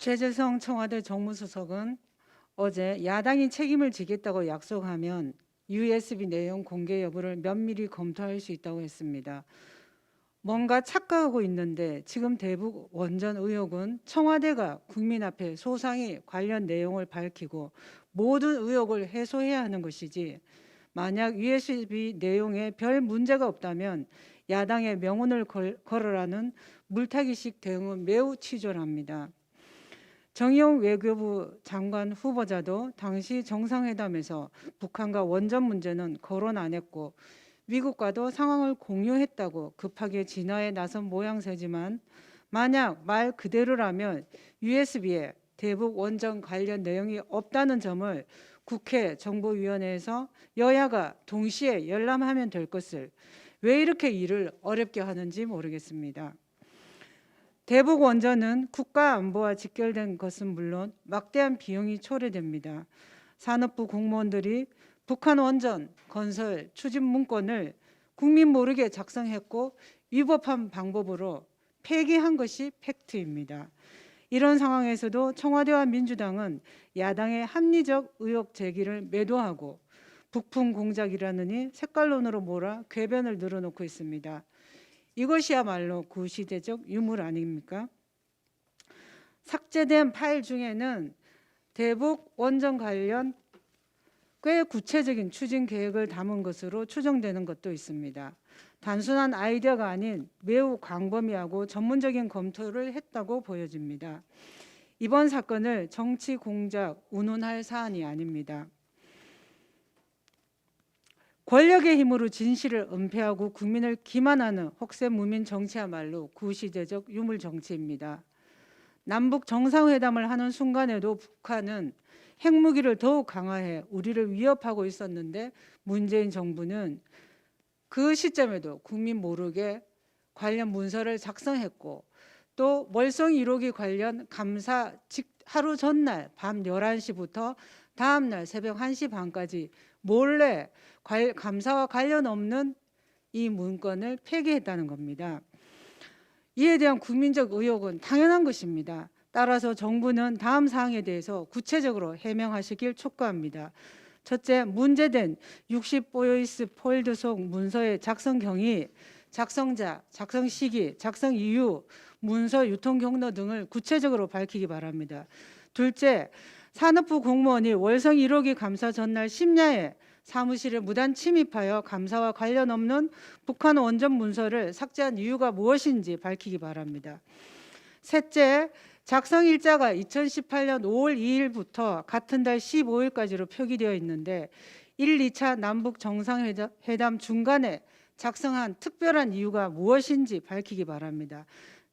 최재성 청와대 정무수석은 어제 야당이 책임을 지겠다고 약속하면 USB 내용 공개 여부를 면밀히 검토할 수 있다고 했습니다. 뭔가 착각하고 있는데 지금 대북 원전 의혹은 청와대가 국민 앞에 소상히 관련 내용을 밝히고 모든 의혹을 해소해야 하는 것이지, 만약 USB 내용에 별 문제가 없다면 야당의 명운을 걸으라는 물타기식 대응은 매우 치졸합니다. 정의용 외교부 장관 후보자도 당시 정상회담에서 북한과 원전 문제는 거론 안 했고 미국과도 상황을 공유했다고 급하게 진화에 나선 모양새지만, 만약 말 그대로라면 USB에 대북 원전 관련 내용이 없다는 점을 국회 정보위원회에서 여야가 동시에 열람하면 될 것을 왜 이렇게 일을 어렵게 하는지 모르겠습니다. 대북 원전은 국가 안보와 직결된 것은 물론 막대한 비용이 초래됩니다. 산업부 공무원들이 북한 원전 건설 추진 문건을 국민 모르게 작성했고 위법한 방법으로 폐기한 것이 팩트입니다. 이런 상황에서도 청와대와 민주당은 야당의 합리적 의혹 제기를 매도하고 북풍 공작이라느니 색깔론으로 몰아 궤변을 늘어놓고 있습니다. 이것이야말로 구시대적 유물 아닙니까? 삭제된 파일 중에는 대북 원전 관련 꽤 구체적인 추진 계획을 담은 것으로 추정되는 것도 있습니다. 단순한 아이디어가 아닌 매우 광범위하고 전문적인 검토를 했다고 보여집니다. 이번 사건을 정치 공작 운운할 사안이 아닙니다. 권력의 힘으로 진실을 은폐하고 국민을 기만하는 혹세무민 정치야말로 구시대적 유물 정치입니다. 남북 정상회담을 하는 순간에도 북한은 핵무기를 더욱 강화해 우리를 위협하고 있었는데, 문재인 정부는 그 시점에도 국민 모르게 관련 문서를 작성했고, 또 월성 1호기 관련 감사 하루 전날 밤 11시부터 다음날 새벽 1시 반까지 몰래 감사와 관련 없는 이 문건을 폐기했다는 겁니다. 이에 대한 국민적 의혹은 당연한 것입니다. 따라서 정부는 다음 사항에 대해서 구체적으로 해명하시길 촉구합니다. 첫째, 문제된 60보이스 폴드 속 문서의 작성 경위, 작성자, 작성 시기, 작성 이유, 문서 유통 경로 등을 구체적으로 밝히기 바랍니다. 둘째, 산업부 공무원이 월성 1호기 감사 전날 심야에 사무실에 무단 침입하여 감사와 관련 없는 북한 원전 문서를 삭제한 이유가 무엇인지 밝히기 바랍니다. 셋째, 작성 일자가 2018년 5월 2일부터 같은 달 15일까지로 표기되어 있는데 1, 2차 남북 정상회담 중간에 작성한 특별한 이유가 무엇인지 밝히기 바랍니다.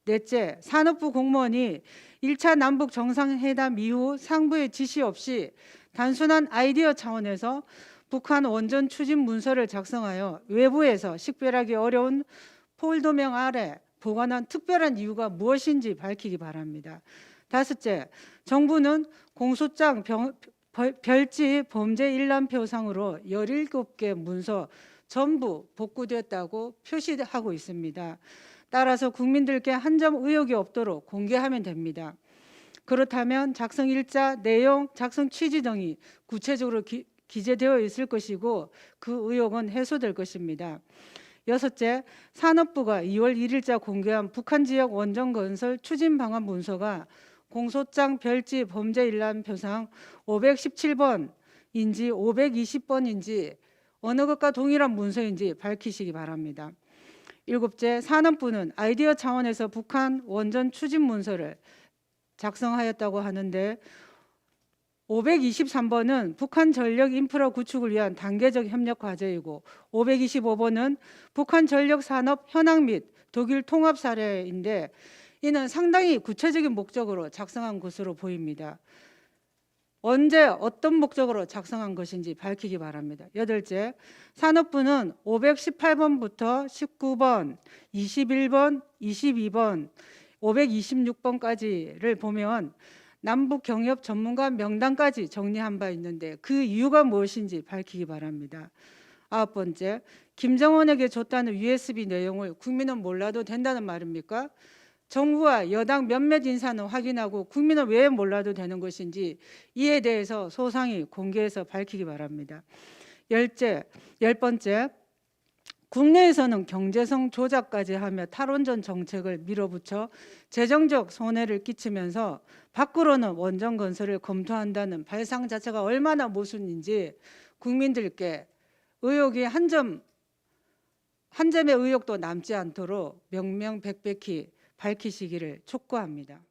넷째, 산업부 공무원이 1차 남북 정상회담 이후 상부의 지시 없이 단순한 아이디어 차원에서 북한 원전 추진 문서를 작성하여 외부에서 식별하기 어려운 폴더명 아래 보관한 특별한 이유가 무엇인지 밝히기 바랍니다. 다섯째, 정부는 공소장 별지 범죄 일람표상으로 17개 문서 전부 복구됐다고 표시하고 있습니다. 따라서 국민들께 한 점 의혹이 없도록 공개하면 됩니다. 그렇다면 작성 일자, 내용, 작성 취지 등이 구체적으로 기재되어 있을 것이고 그 의혹은 해소될 것입니다. 여섯째, 산업부가 2월 1일자 공개한 북한 지역 원전 건설 추진 방안 문서가 공소장 별지 범죄 일람표상 517번인지 520번인지 어느 것과 동일한 문서인지 밝히시기 바랍니다. 일곱째, 산업부는 아이디어 차원에서 북한 원전 추진 문서를 작성하였다고 하는데 523번은 북한 전력 인프라 구축을 위한 단계적 협력 과제이고 525번은 북한 전력 산업 현황 및 독일 통합 사례인데 이는 상당히 구체적인 목적으로 작성한 것으로 보입니다. 언제 어떤 목적으로 작성한 것인지 밝히기 바랍니다. 여덟째, 산업부는 518번부터 19번, 21번, 22번, 526번까지를 보면 남북 경협 전문가 명단까지 정리한 바 있는데 그 이유가 무엇인지 밝히기 바랍니다. 아홉 번째, 김정은에게 줬다는 USB 내용을 국민은 몰라도 된다는 말입니까? 정부와 여당 몇몇 인사는 확인하고 국민은 왜 몰라도 되는 것인지 이에 대해서 소상히 공개해서 밝히기 바랍니다. 열 번째, 국내에서는 경제성 조작까지 하며 탈원전 정책을 밀어붙여 재정적 손해를 끼치면서 밖으로는 원전 건설을 검토한다는 발상 자체가 얼마나 모순인지 국민들께 의혹이 한 점의 의혹도 남지 않도록 명명백백히 밝히시기를 촉구합니다.